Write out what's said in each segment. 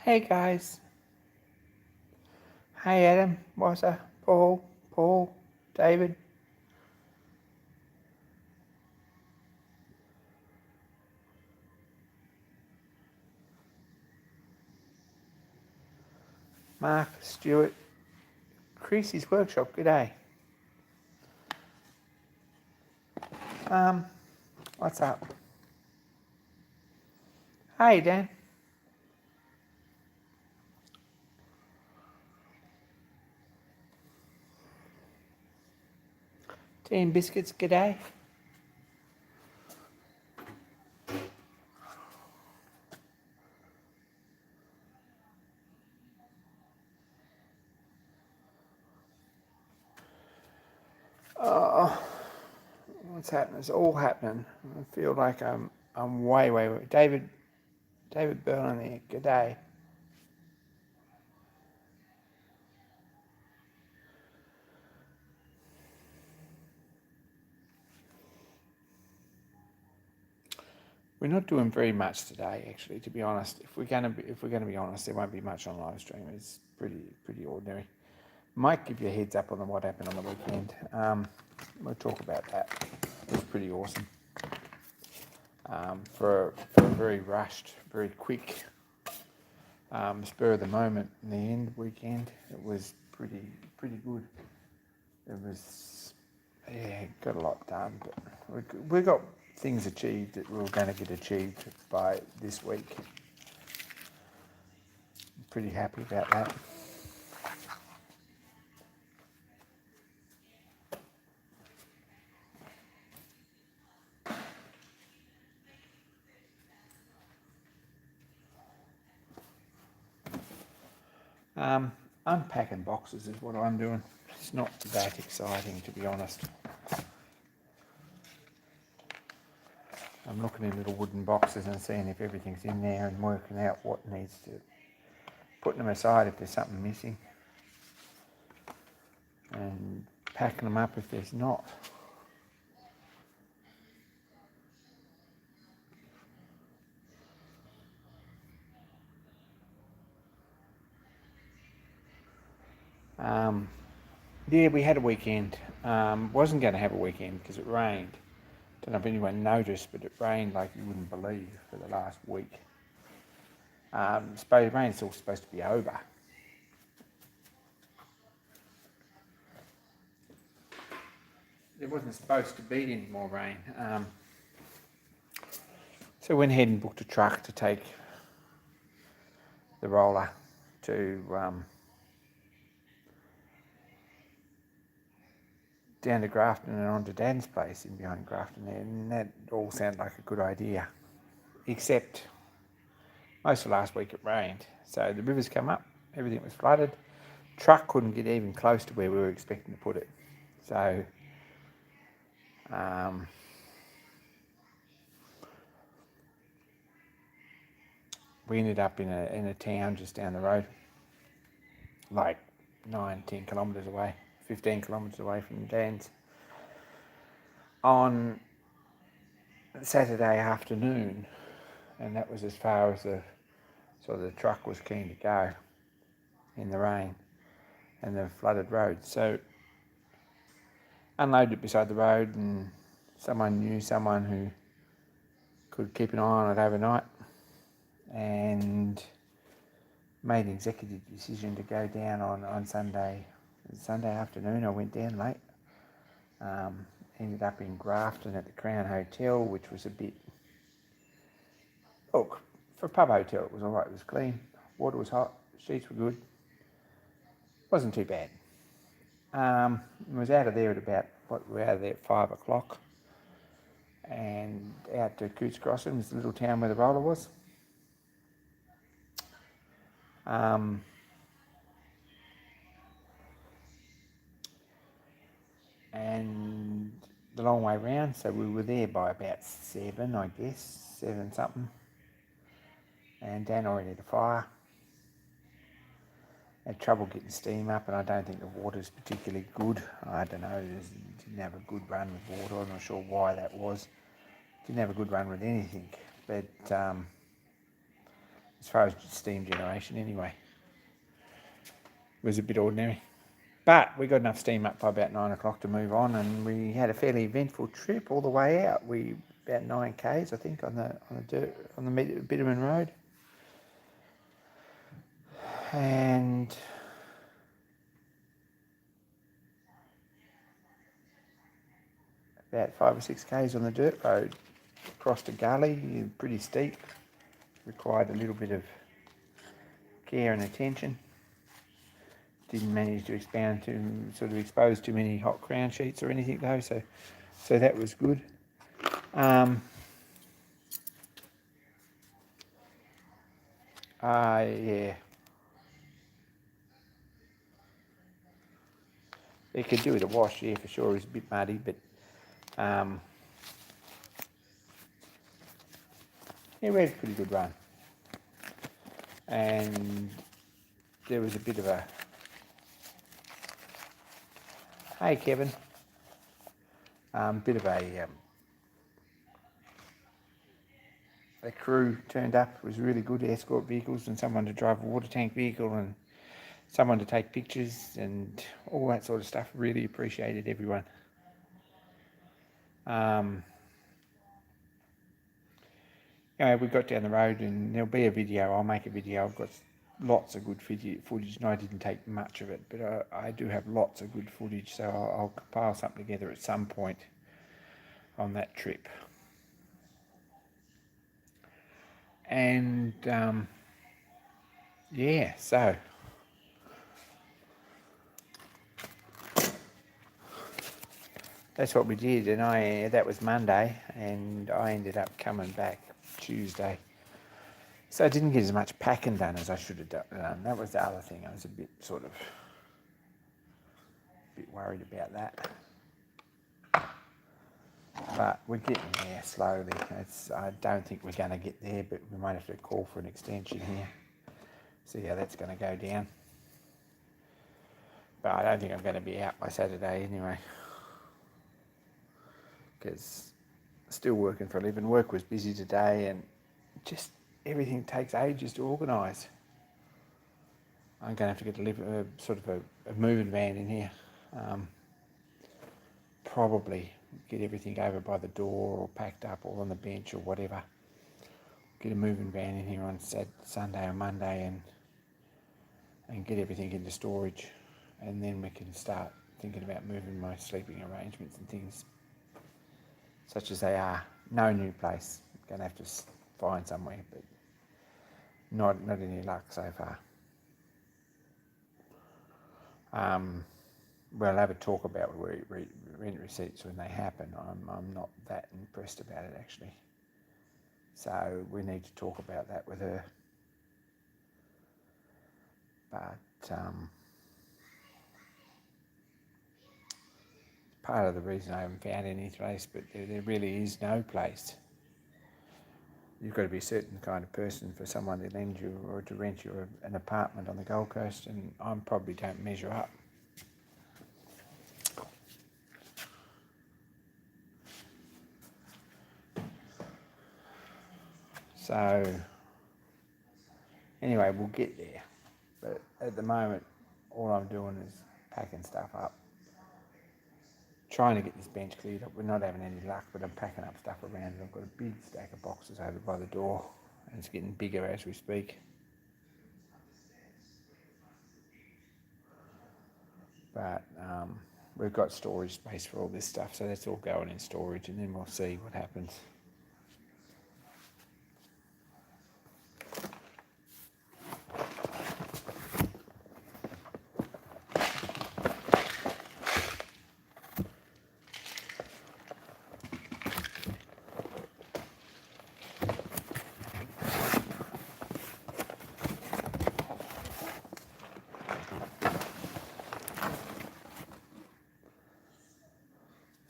Hey guys. Hey Adam, Wassa, Paul, David. Mark, Stuart, Creasy's Workshop, g'day. What's up? Hey Dan. Tea and biscuits, g'day. Oh, what's happening? It's all happening. I feel like I'm way. David Berlin there, g'day. We're not doing very much today, actually. To be honest, if we're gonna be honest, there won't be much on live stream. It's pretty ordinary. Might give you a heads up on what happened on the weekend. We'll talk about that. It was pretty awesome. For a very rushed, very quick, spur of the moment in the end weekend, it was pretty good. It was, got a lot done, but we got things achieved that we were going to get achieved by this week. Pretty happy about that. Unpacking boxes is what I'm doing. It's not that exciting, to be honest. I'm looking in little wooden boxes and seeing if everything's in there and working out what needs to, putting them aside if there's something missing, and packing them up if there's not. Yeah, we had a weekend. Wasn't going to have a weekend because it rained. Don't know if anyone noticed, but it rained like you wouldn't believe for the last week. Rain's all supposed to be over. There wasn't supposed to be any more rain. So we went ahead and booked a truck to take the roller to down to Grafton and on to Dan's place in behind Grafton there, and that all sounded like a good idea, except most of last week it rained, so the rivers come up, everything was flooded, truck couldn't get even close to where we were expecting to put it, so we ended up in a town just down the road, like 9-10 kilometres away, 15 kilometres away from Dan's, on Saturday afternoon, and that was as far as the truck was keen to go in the rain and the flooded road. So unloaded it beside the road, and someone knew someone who could keep an eye on it overnight, and made an executive decision to go down on Sunday afternoon. I went down late. Ended up in Grafton at the Crown Hotel, which was a bit, look, for a pub hotel it was alright, it was clean, water was hot, sheets were good, wasn't too bad. Was out of there at about, we were out of there at 5 o'clock, and out to Coots Crossing, was the little town where the roller was. And the long way round, so we were there by about 7, I guess, 7 something. And Dan already had a fire. Had trouble getting steam up, and I don't think the water's particularly good. I don't know, didn't have a good run with water. I'm not sure why that was. Didn't have a good run with anything, but as far as steam generation anyway. It was a bit ordinary. But we got enough steam up by about 9 o'clock to move on, and we had a fairly eventful trip all the way out. We about 9 k's, I think, on the bitumen road, and about 5 or 6 k's on the dirt road. Crossed a gully, pretty steep, required a little bit of care and attention. Didn't manage to expose too many hot crown sheets or anything though, so that was good. Yeah. It could do with a wash, yeah, for sure. It was a bit muddy, but yeah, we had a pretty good run. And there was a bit of a, hey Kevin, bit of a crew turned up. It was really good, escort vehicles and someone to drive a water tank vehicle and someone to take pictures and all that sort of stuff. Really appreciated everyone. We got down the road, and there'll be a video. I'll make a video. I've got lots of good footage, and I didn't take much of it, but I do have lots of good footage, so I'll compile something together at some point on that trip. And yeah, so that's what we did, and that was Monday, and I ended up coming back Tuesday. So I didn't get as much packing done as I should have done. That was the other thing. I was a bit worried about that. But we're getting there slowly. I don't think we're going to get there, but we might have to call for an extension here. See how that's going to go down. But I don't think I'm going to be out by Saturday anyway, because still working for a living. Work was busy today, and just everything takes ages to organise. I'm going to have to get a moving van in here. Probably get everything over by the door or packed up or on the bench or whatever. Get a moving van in here on Sunday or Monday and get everything into storage, and then we can start thinking about moving my sleeping arrangements and things such as they are. No new place. I'm going to have to find somewhere, but not any luck so far. We'll have a talk about rent receipts when they happen. I'm not that impressed about it, actually. So we need to talk about that with her. But part of the reason I haven't found any place, but there really is no place. You've got to be a certain kind of person for someone to lend you or to rent you an apartment on the Gold Coast, and I probably don't measure up. So anyway, we'll get there. But at the moment, all I'm doing is packing stuff up. Trying to get this bench cleared up. We're not having any luck, but I'm packing up stuff around it. I've got a big stack of boxes over by the door, and it's getting bigger as we speak. But we've got storage space for all this stuff, so that's all going in storage, and then we'll see what happens.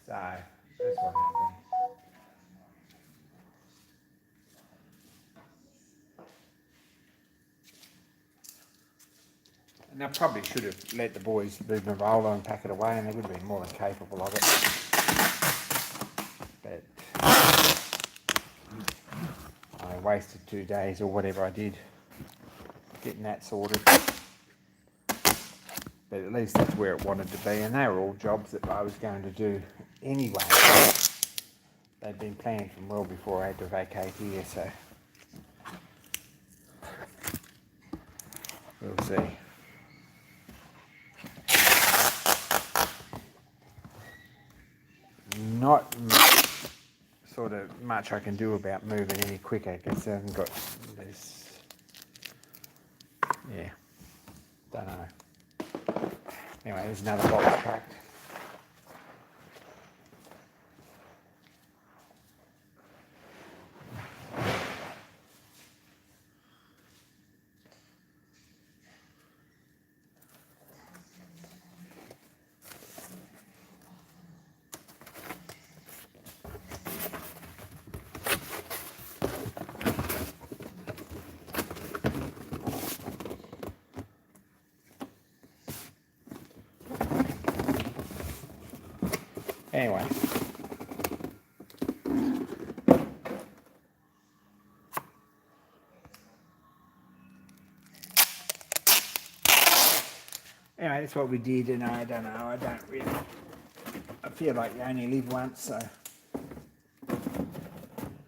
So that's what happened. And I probably should have let the boys move my roller and pack it away, and they would have been more than capable of it. But I wasted 2 days or whatever I did getting that sorted. But at least that's where it wanted to be, and they were all jobs that I was going to do anyway. They'd been planned from well before I had to vacate here, so we'll see. Not sort of much I can do about moving any quicker because I haven't got this. Yeah, don't know. Anyway, there's another box tracked. Anyway. Anyway, that's what we did, and I don't know, I feel like you only live once, so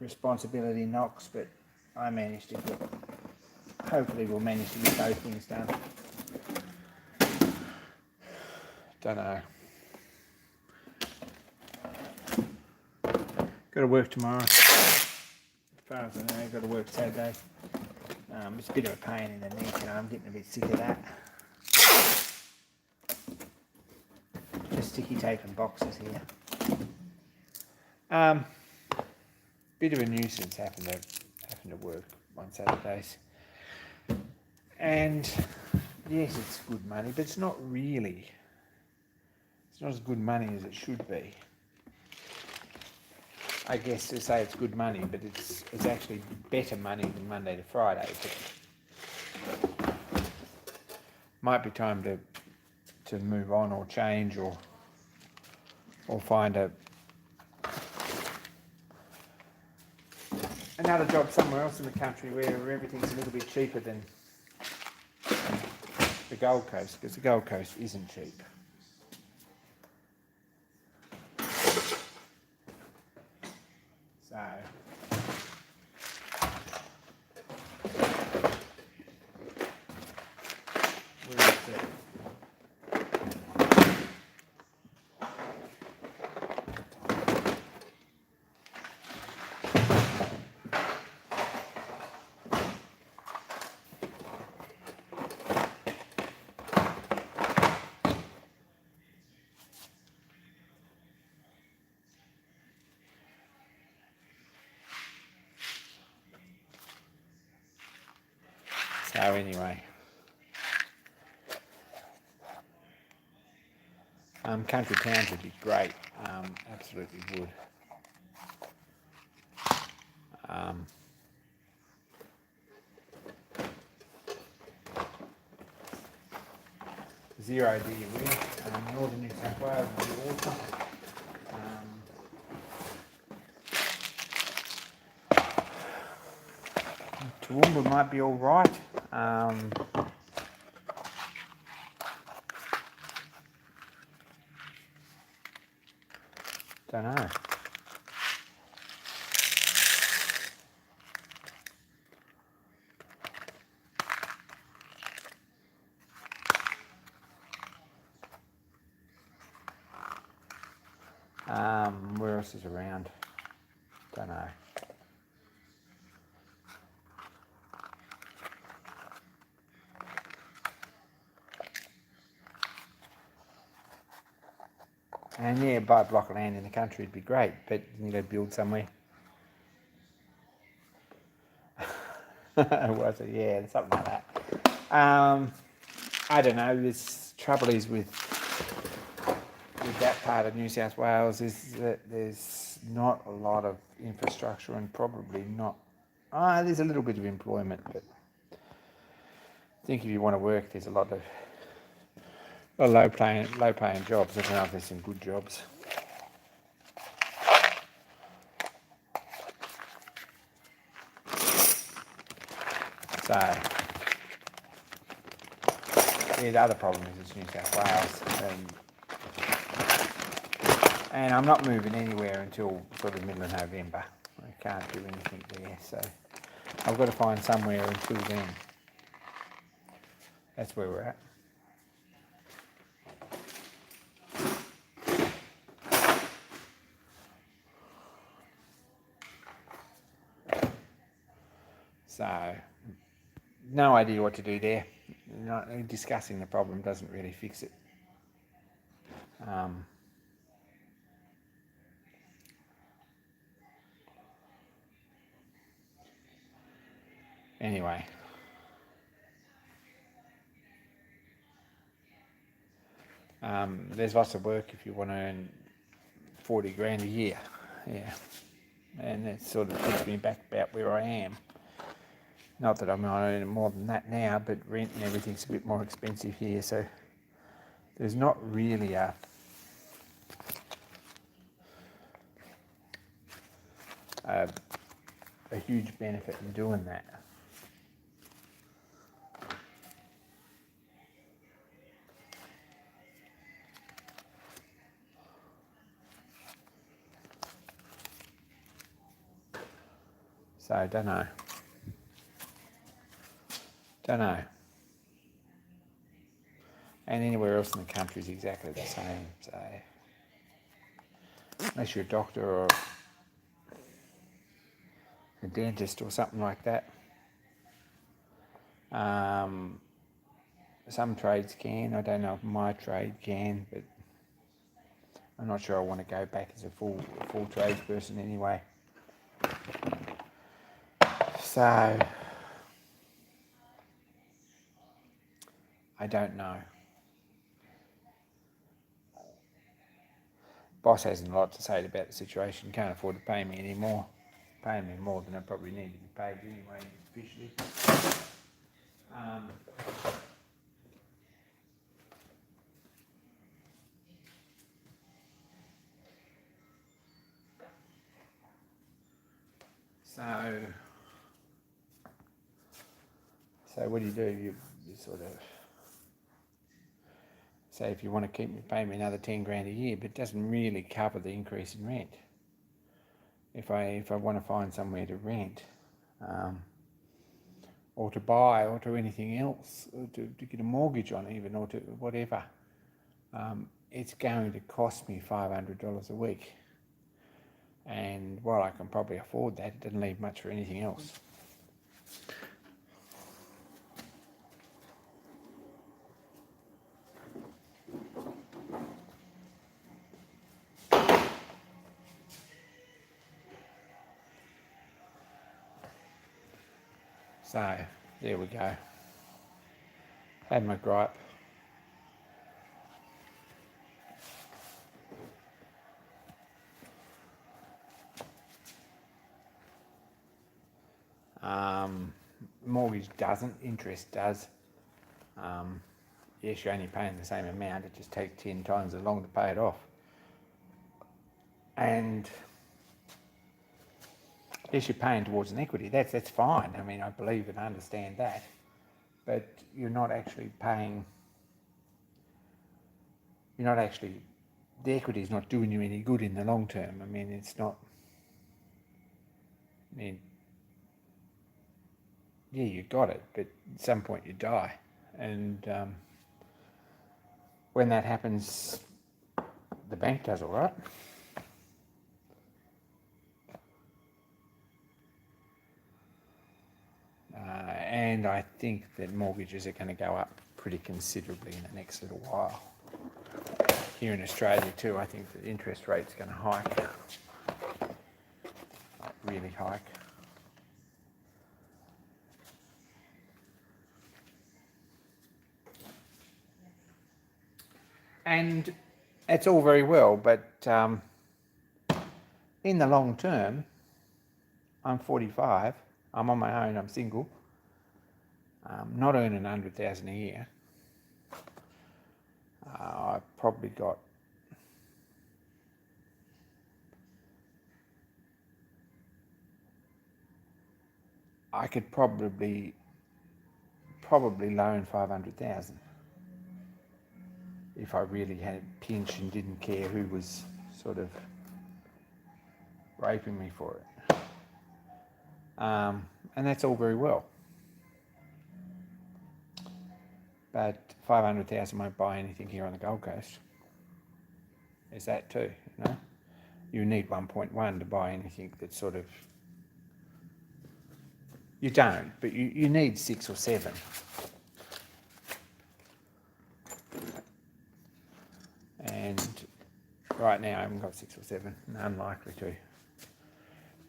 responsibility knocks, but I managed to hopefully we'll manage to get those things done. Don't know. Got to work tomorrow. As far as I know, got to work Saturday. It's a bit of a pain in the neck, and I'm getting a bit sick of that. Just sticky tape and boxes here. Bit of a nuisance having to work on Saturdays. And yes, it's good money, but it's not really. It's not as good money as it should be. I guess to say it's good money, but it's actually better money than Monday to Friday. But might be time to move on or change or find another job somewhere else in the country where everything's a little bit cheaper than the Gold Coast, because the Gold Coast isn't cheap. So we'll see. So anyway, country towns would be great, absolutely would. Zero do you win. Northern New South Wales would be awesome. Toowoomba might be all right. Don't know. Where else is around? Don't know. And yeah, buy a block of land in the country would be great, but you need to build somewhere. Was it? Yeah, something like that. I don't know. This trouble is with that part of New South Wales is that there's not a lot of infrastructure and probably not. There's a little bit of employment, but I think if you want to work, there's a lot of low paying jobs. I don't know if there's some good jobs. So the other problem is it's New South Wales, and I'm not moving anywhere until sort of middle of November. I can't do anything there, so I've got to find somewhere until then. That's where we're at. So, no idea what to do there. Discussing the problem doesn't really fix it. Anyway, there's lots of work if you want to earn 40 grand a year. Yeah, and it sort of puts me back about where I am. Not that I'm earning more than that now, but rent and everything's a bit more expensive here, so there's not really a huge benefit in doing that. So I don't know. And anywhere else in the country is exactly the same. So unless you're a doctor or a dentist or something like that, some trades can. I don't know if my trade can, but I'm not sure I want to go back as a full tradesperson anyway. So I don't know. Boss hasn't a lot to say about the situation. Can't afford to pay me anymore. Paying me more than I probably need to be paid anyway, officially. So what do? You sort of say if you want to keep me, pay me another 10 grand a year, but it doesn't really cover the increase in rent. If I want to find somewhere to rent, or to buy, or to anything else, or to get a mortgage on even, or to whatever, it's going to cost me $500 a week. And while I can probably afford that, it doesn't leave much for anything else. So, there we go. Had my gripe. Mortgage doesn't, interest does. Yes, you're only paying the same amount, it just takes 10 times as long to pay it off. And yes, you're paying towards an equity, that's fine. I mean, I believe and understand that. But you're not actually paying, the equity is not doing you any good in the long term. I mean, it's not, yeah, you got it, but at some point you die. And when that happens, the bank does all right. And I think that mortgages are going to go up pretty considerably in the next little while. Here in Australia too, I think the interest rate's going to hike, like really hike. And it's all very well, but in the long term, I'm 45, I'm on my own, I'm single, not earning 100,000 a year. I've probably got I could probably loan 500,000. if I really had it pinched and didn't care who was sort of raping me for it. And that's all very well. But 500,000 won't buy anything here on the Gold Coast. There's that too, you know. You need 1.1 to buy anything that's sort of... You don't, but you need 6 or 7. And right now I haven't got 6 or 7, unlikely to.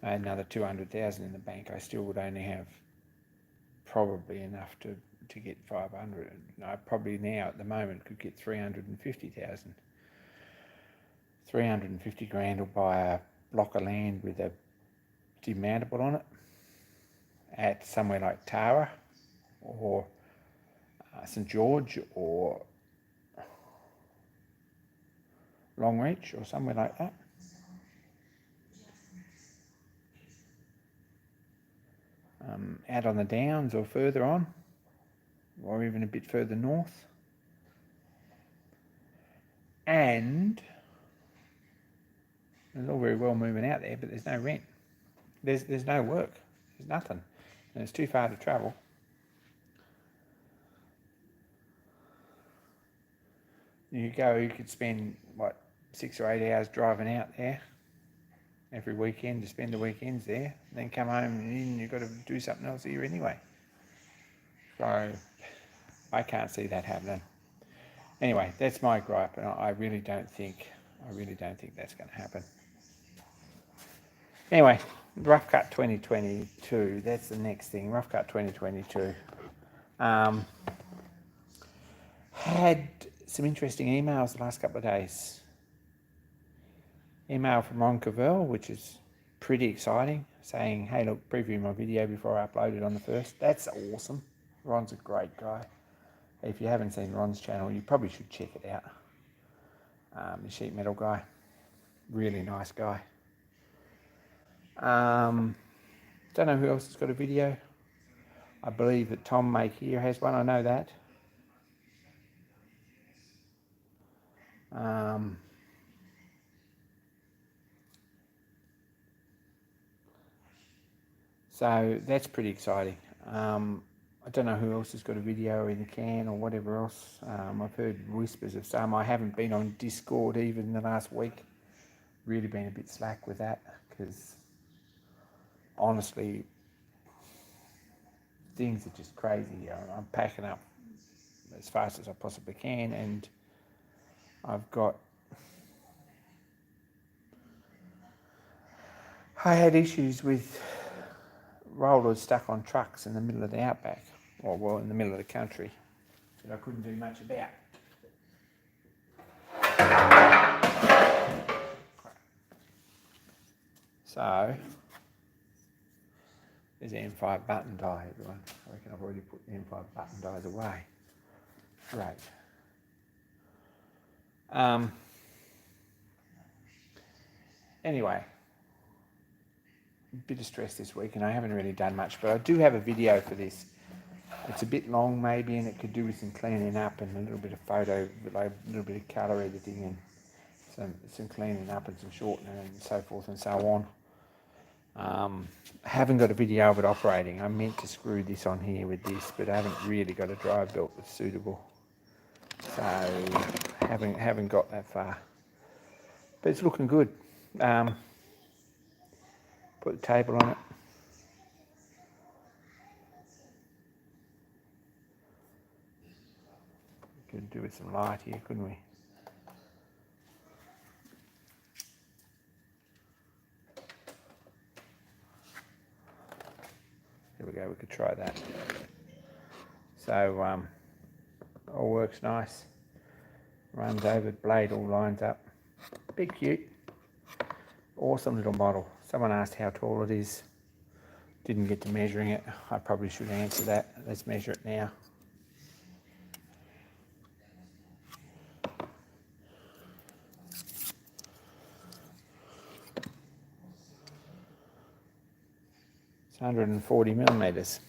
I had another 200,000 in the bank. I still would only have probably enough to get 500. I probably now at the moment could get 350,000. 350 grand will buy a block of land with a demountable on it at somewhere like Tara or St George or Longreach or somewhere like that. Out on the Downs or further on, or even a bit further north. And it's all very well moving out there, but there's no rent. There's no work. There's nothing. And it's too far to travel. You could spend, 6 or 8 hours driving out there every weekend to spend the weekends there, then come home and you've got to do something else here anyway. So I can't see that happening. Anyway, that's my gripe, and I really don't think that's going to happen. Anyway, Rough Cut 2022. That's the next thing. Rough Cut 2022. Had some interesting emails the last couple of days. Email from Ron Cavell, which is pretty exciting, saying, hey, look, preview my video before I upload it on the 1st. That's awesome. Ron's a great guy. If you haven't seen Ron's channel, you probably should check it out. The sheet metal guy. Really nice guy. Don't know who else has got a video. I believe that Tom Make Here has one. I know that. So that's pretty exciting. I don't know who else has got a video in the can or whatever else. I've heard whispers of some. I haven't been on Discord even in the last week. Really been a bit slack with that because honestly, things are just crazy. I'm packing up as fast as I possibly can, and I had issues with rollers stuck on trucks in the middle of the outback, or in the middle of the country, that I couldn't do much about. So there's the M5 button die, everyone. I reckon I've already put the M5 button dies away. Great. Anyway, a bit of stress this week, and I haven't really done much, but I do have a video for this. It's a bit long maybe, and it could do with some cleaning up and a little bit of photo, a little bit of colour editing and some cleaning up and some shortening and so forth and so on. I haven't got a video of it operating. I meant to screw this on here with this, but I haven't really got a drive belt that's suitable. So haven't got that far. But it's looking good. Put the table on it. Could do with some light here, couldn't we? There we go, we could try that. So all works nice. Runs over, blade all lines up. Big cute. Awesome little model. Someone asked how tall it is. Didn't get to measuring it. I probably should answer that. Let's measure it now. It's 140 millimetres.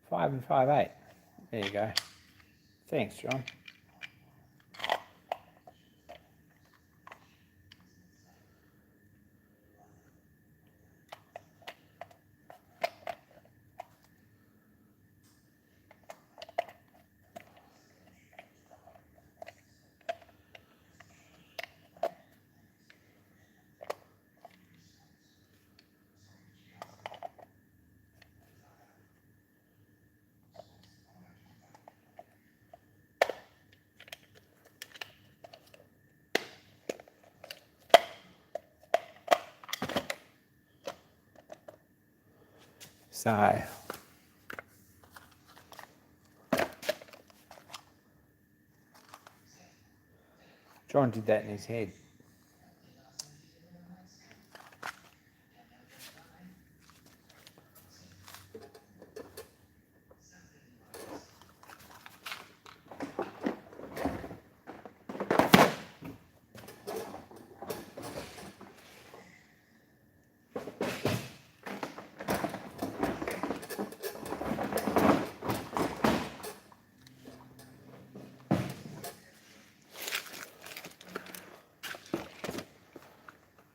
5 and 5/8. There you go. Thanks, John. So, John did that in his head.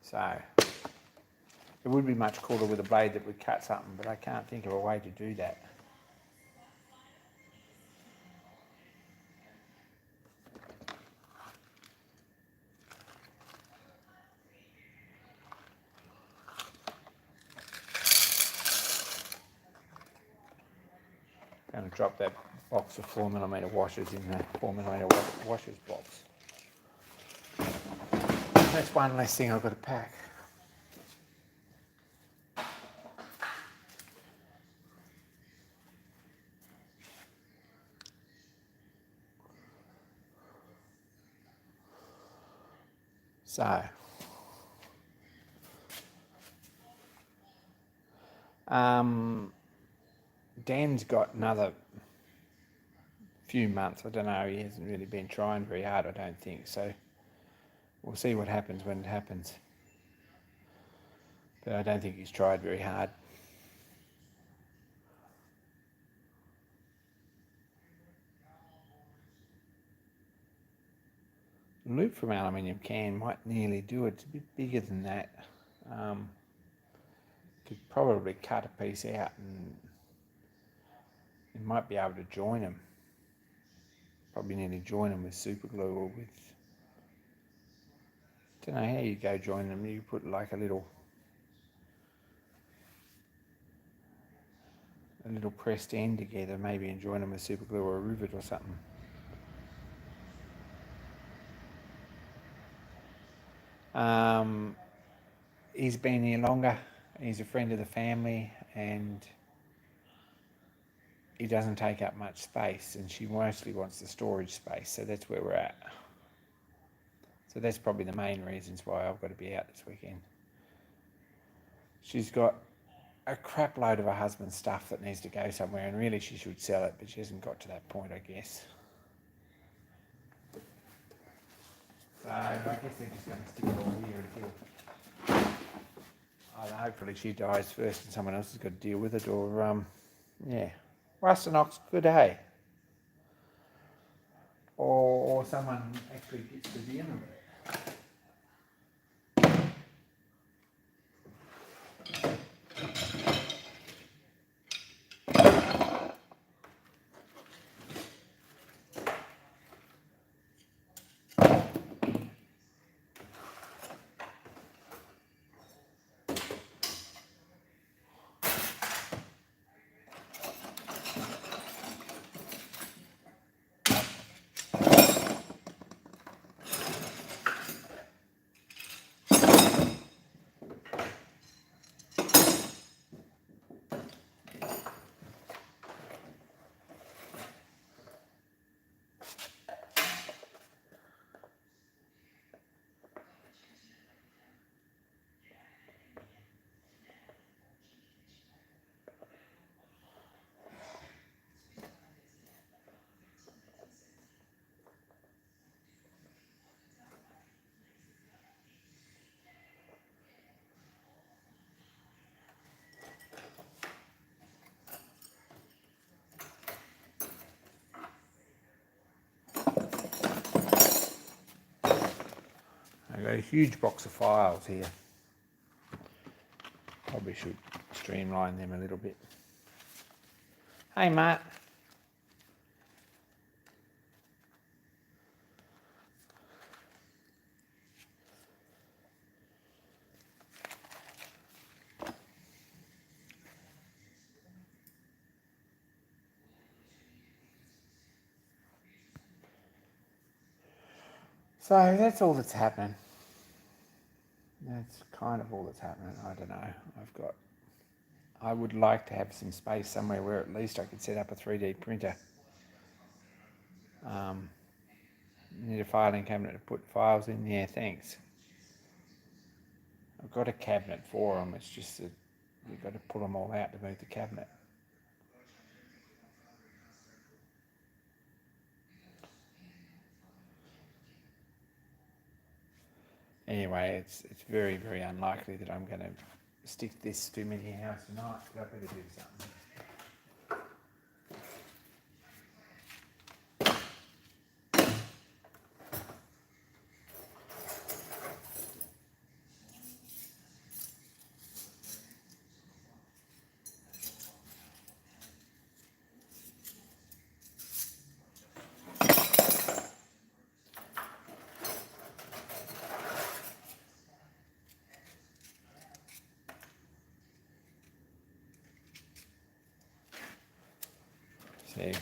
So, it would be much cooler with a blade that would cut something, but I can't think of a way to do that. I'm going to drop that box of 4mm washers in the 4mm washers box. That's one less thing I've got to pack. So, Dan's got another few months. I don't know, he hasn't really been trying very hard, I don't think. So, we'll see what happens when it happens. But I don't think he's tried very hard. Loop from aluminium can might nearly do it. It's a bit bigger than that. Could probably cut a piece out and you might be able to join them. Probably need to join them with super glue or with, don't know how you go join them. You put like a little pressed end together maybe and join them with super glue or a rivet or something. He's been here longer. He's a friend of the family and he doesn't take up much space and she mostly wants the storage space, so that's where we're at. So that's probably the main reasons why I've got to be out this weekend. She's got a crap load of her husband's stuff that needs to go somewhere and really she should sell it, but she hasn't got to that point, I guess. So I guess they're just going to stick it all here until hopefully she dies first and someone else has got to deal with it, or yeah. Rust and Ox, good day. Or someone actually gets to the end of it. I've got a huge box of files here. Probably should streamline them a little bit. Hey, Matt. So that's all that's happening. That's kind of all that's happening. I don't know. I would like to have some space somewhere where at least I could set up a 3D printer. Need a filing cabinet to put files in. Yeah, thanks. I've got a cabinet for them. It's just that you've got to pull them all out to move the cabinet. Anyway, it's very, very unlikely that I'm going to stick this too many hours tonight. I better do something. See.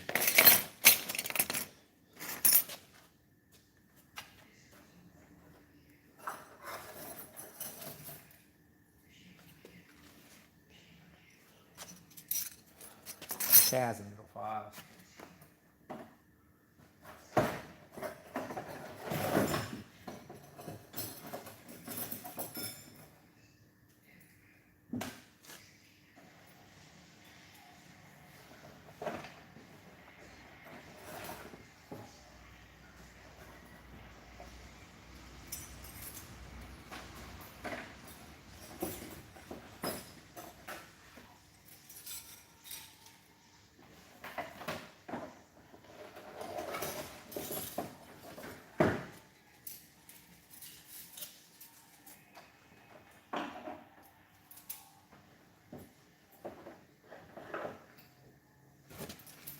Thousand little files.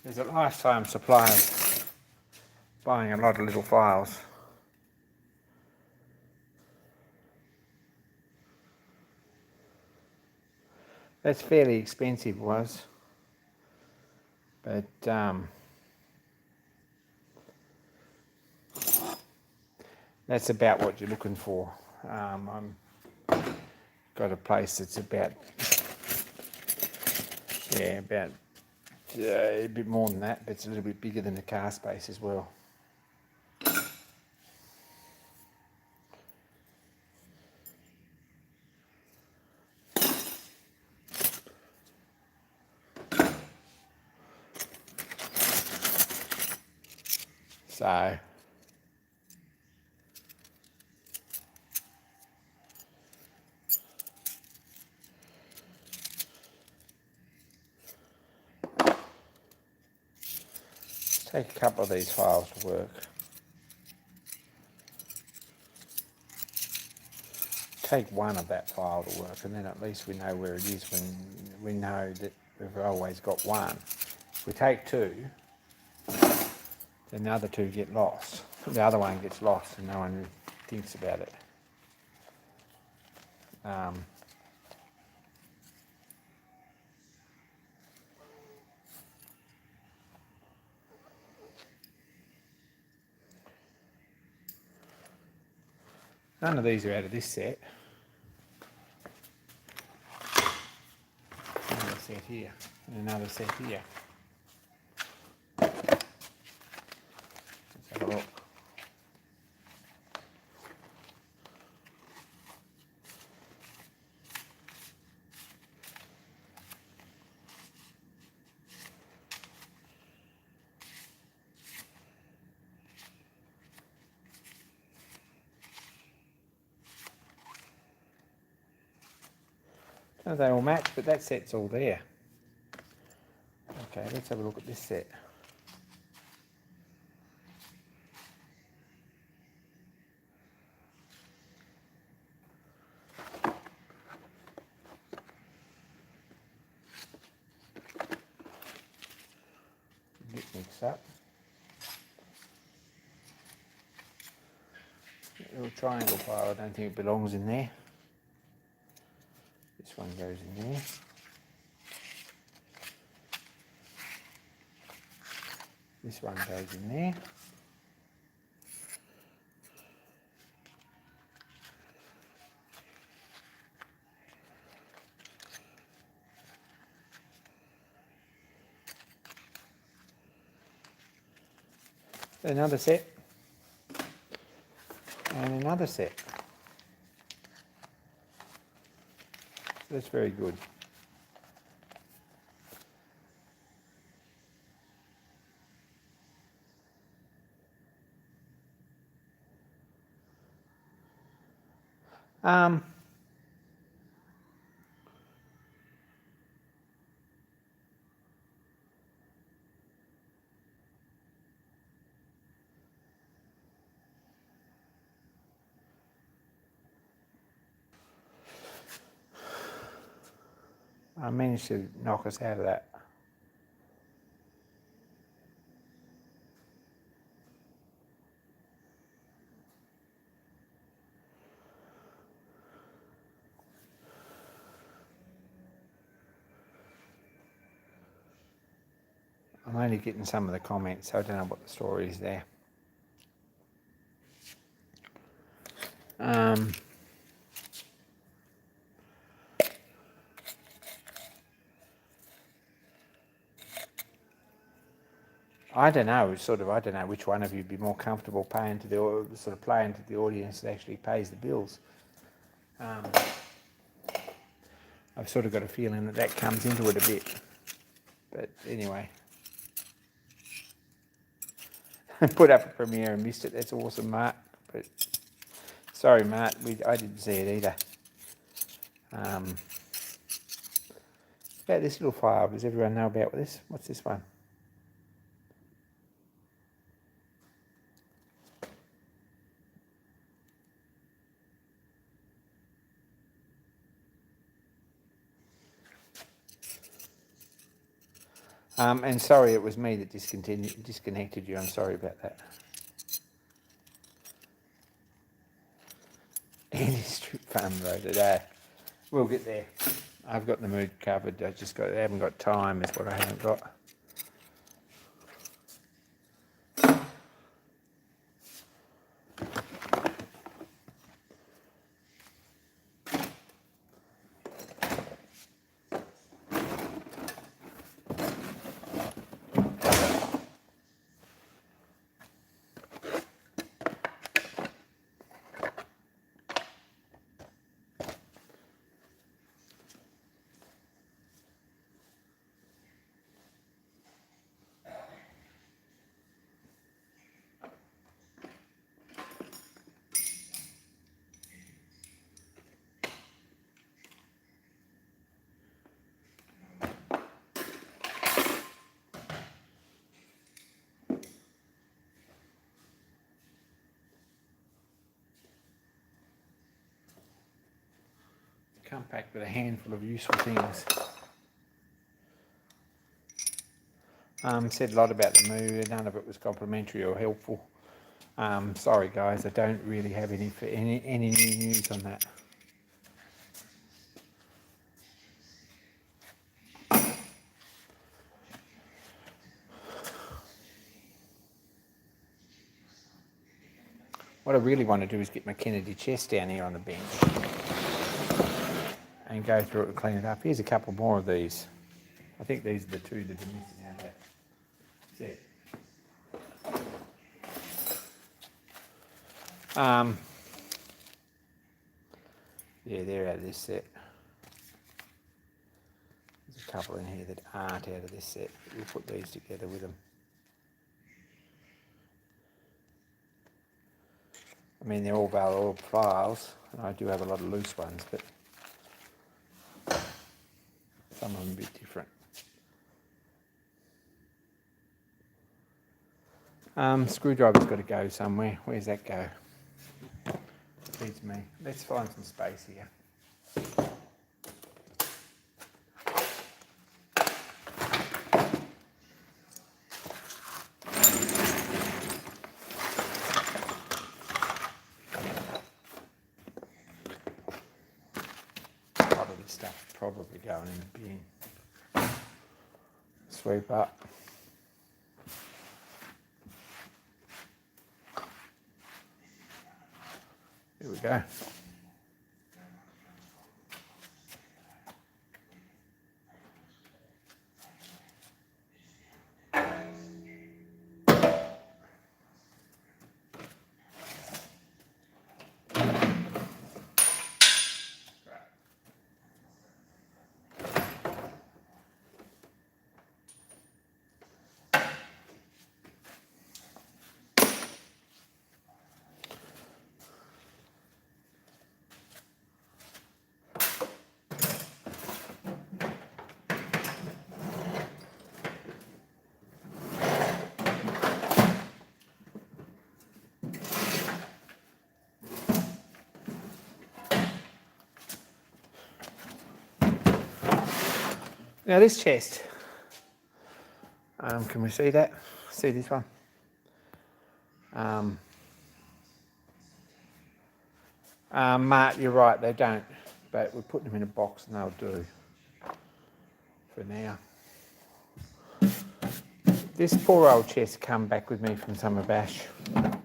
There's a lifetime supply of buying a lot of little files. That's fairly expensive, was, but that's about what you're looking for. I'm got a place that's about a bit more than that, but it's a little bit bigger than the car space as well. So take a couple of these files to work. Take one of that file to work, and then at least we know where it is when we know that we've always got one. If we take two, then the other two get lost. The other one gets lost and no one thinks about it. None of these are out of this set. Another set here, and another set here. Let's have a look. They all match, but that set's all there. Okay, let's have a look at this set. close up. Little triangle file, I don't think it belongs in there. This one goes in there. This one goes in there. Another set. And another set. That's very good. I managed to knock us out of that. I'm only getting some of the comments, so I don't know what the story is there. I don't know, I don't know which one of you would be more comfortable paying to the, playing to the audience that actually pays the bills. I've sort of got a feeling that comes into it a bit. But anyway. Put up a premiere and missed it. That's awesome, Mark. But sorry, Mark, I didn't see it either. About this little file, does everyone know about this? What's this one? And sorry, it was me that disconnected you. I'm sorry about that. Any strip farm road today. We'll get there. I've got the mood covered. I haven't got time. Is what I haven't got. Come back with a handful of useful things. Said a lot about the mood. None of it was complimentary or helpful. Sorry guys, I don't really have any new news on that. What I really want to do is get my Kennedy chest down here on the bench and go through it and clean it up. Here's a couple more of these. I think these are the two that are missing out of that set. Yeah, they're out of this set. There's a couple in here that aren't out of this set. We'll put these together with them. I mean, they're all valid files, and I do have a lot of loose ones, but some of them a bit different. Screwdriver's got to go somewhere. Where's that go? Beats me. Let's find some space here. probably going in the bin. Sweep up. Here we go. Now this chest, can we see that? See this one? Mark, you're right, they don't, but we're putting them in a box and they'll do for now. This poor old chest come back with me from Summer Bash a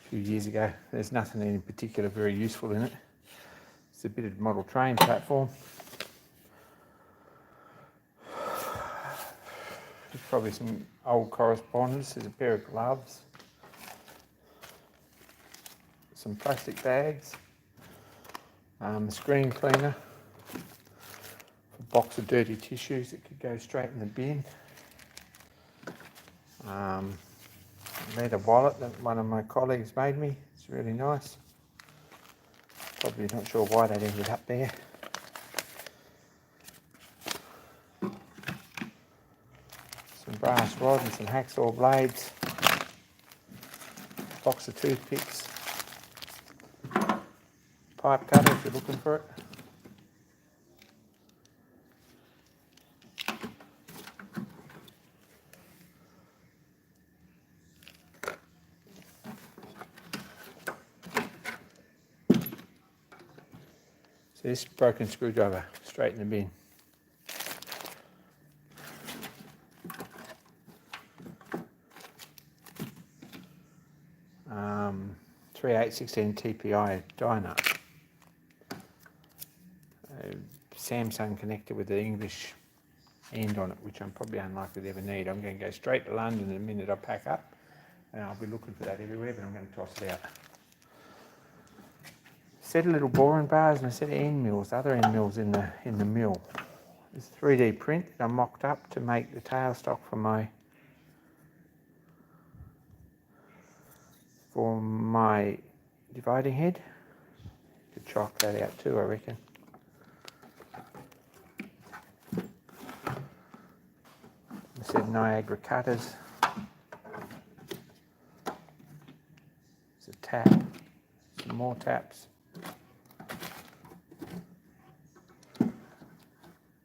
few years ago. There's nothing in particular very useful in it. It's a bit of model train platform. There's probably some old correspondence. There's a pair of gloves, some plastic bags, a screen cleaner, a box of dirty tissues that could go straight in the bin, a leather wallet that one of my colleagues made me. It's really nice. Probably not sure why that ended up there. Some brass rod and some hacksaw blades, box of toothpicks, pipe cutter if you're looking for it. So this broken screwdriver straight in the bin. 3816 TPI dyno. Samsung connector with the English end on it, which I'm probably unlikely to ever need. I'm going to go straight to London the minute I pack up, and I'll be looking for that everywhere, but I'm going to toss it out. Set of little boring bars and a set of end mills, other end mills in the mill. There's a 3D print that I mocked up to make the tailstock for my dividing head. Could chalk that out too, I reckon. A set of Niagara cutters. There's a tap, some more taps.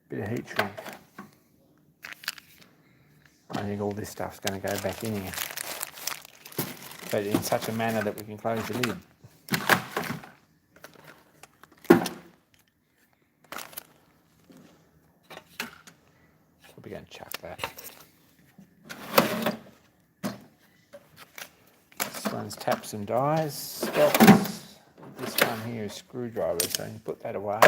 Bit of heat shrink. I think all this stuff's going to go back in here, but in such a manner that we can close the lid. Probably going to chuck that. This one's taps and dies, stops. This one here is screwdrivers, so you can put that away.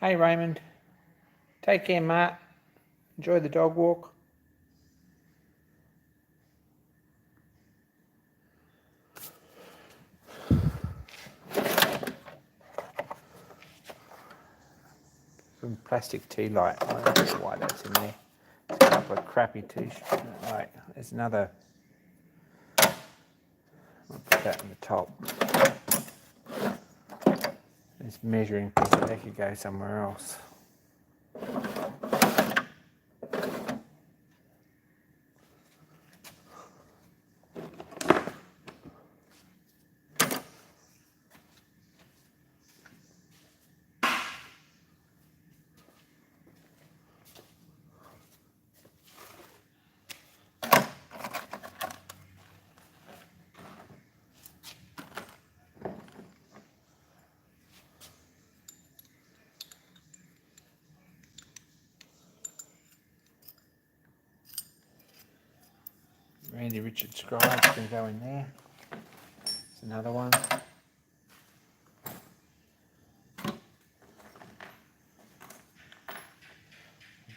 Hey Raymond, take care mate, enjoy the dog walk. Some plastic tea light, I don't know why that's in there. There's a couple of crappy t-shirts, right, there's another, I'll put that in the top. This measuring piece, that could go somewhere else. Randy Richard Scribe's going to go in there. It's another one.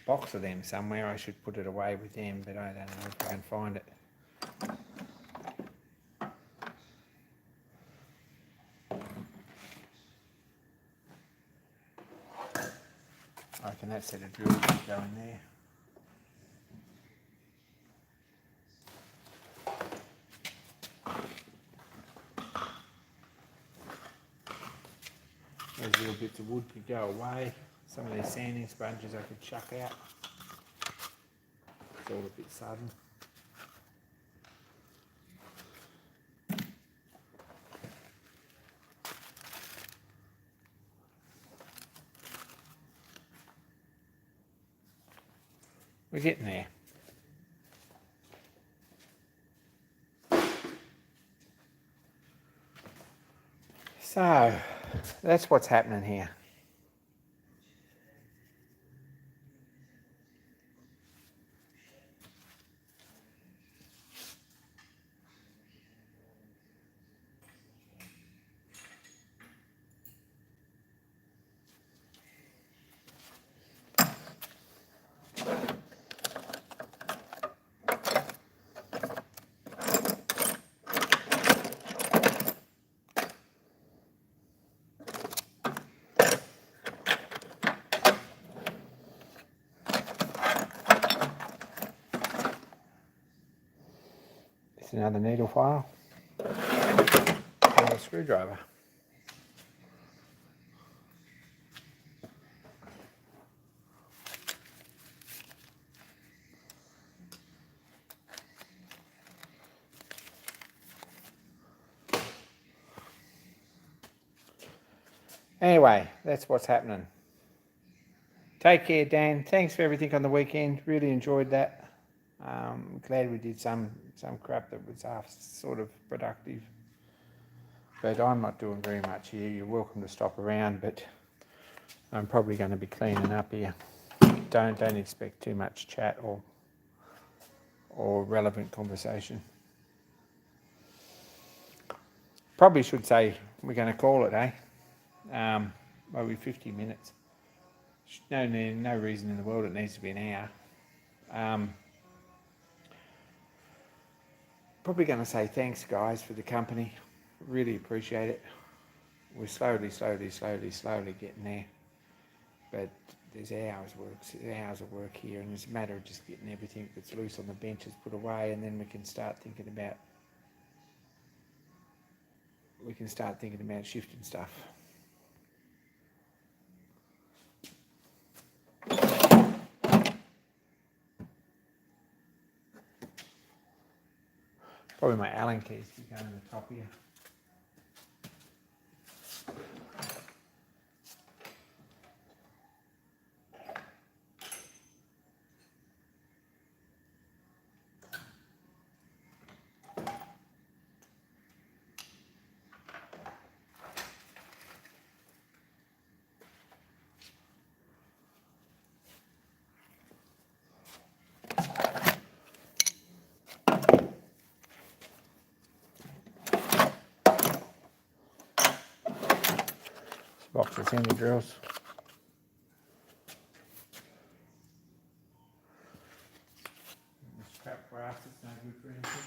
Box of them somewhere. I should put it away with them, but I don't know if I can find it. I reckon that set of drills should go in there. Those little bits of wood could go away. Some of these sanding sponges I could chuck out. It's all a bit sudden. We're getting there. So, that's what's happening here. It's another needle file and a screwdriver. Anyway, that's what's happening. Take care, Dan. Thanks for everything on the weekend. Really enjoyed that. Glad we did some crap that was sort of productive. But I'm not doing very much here. You're welcome to stop around, but I'm probably going to be cleaning up here. Don't expect too much chat or relevant conversation. Probably should say we're going to call it, eh? Maybe 50 minutes. No reason in the world it needs to be an hour. Probably going to say thanks, guys, for the company. Really appreciate it. We're slowly getting there. But there's hours of work here, and it's a matter of just getting everything that's loose on the benches put away, and then we can start thinking about shifting stuff. Probably my Allen keys keep going to the top here. Box of sanding drills. This crap brass, it's no good for anything.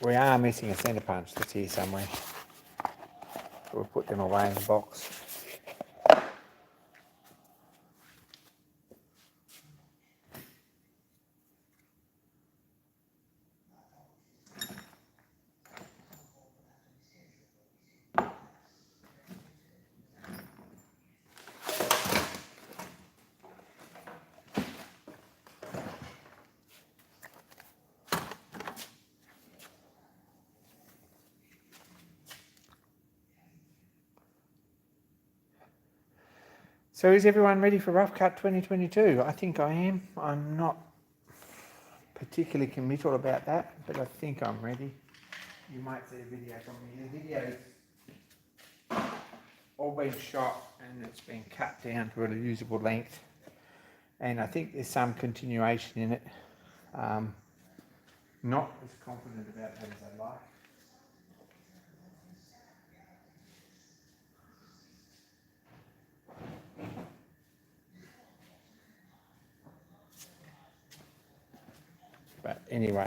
We are missing a centre punch that's here somewhere. We'll put them away in the box. So is everyone ready for Rough Cut 2022? I think I am. I'm not particularly committal about that, but I think I'm ready. You might see a video from me. The videos all been shot and it's been cut down to a usable length. And I think there's some continuation in it. Not as confident about that as I'd like. But anyway.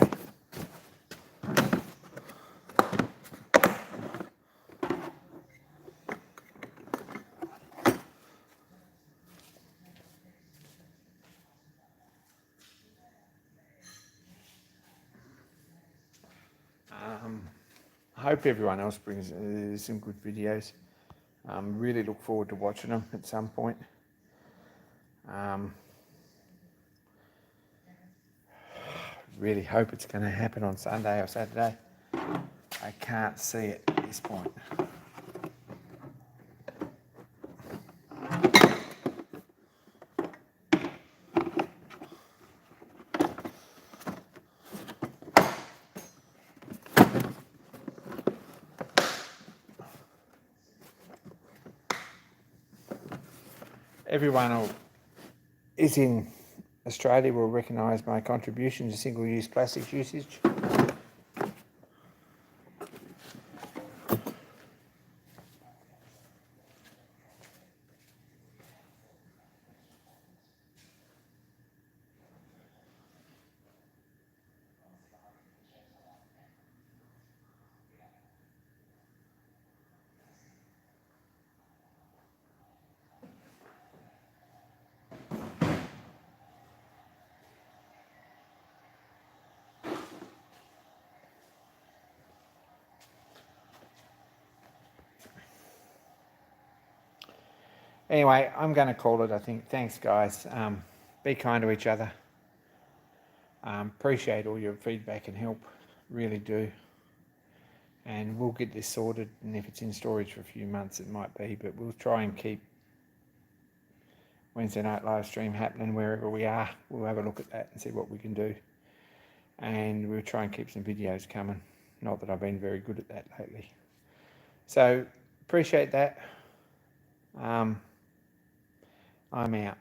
I hope everyone else brings some good videos. Really look forward to watching them at some point. Really hope it's going to happen on Sunday or Saturday. I can't see it at this point. Everyone who is in Australia will recognise my contribution to single-use plastics usage. Anyway, I'm going to call it, I think. Thanks, guys. Be kind to each other. Appreciate all your feedback and help. Really do. And we'll get this sorted. And if it's in storage for a few months, it might be. But we'll try and keep Wednesday night live stream happening wherever we are. We'll have a look at that and see what we can do. And we'll try and keep some videos coming. Not that I've been very good at that lately. So, appreciate that. I'm out.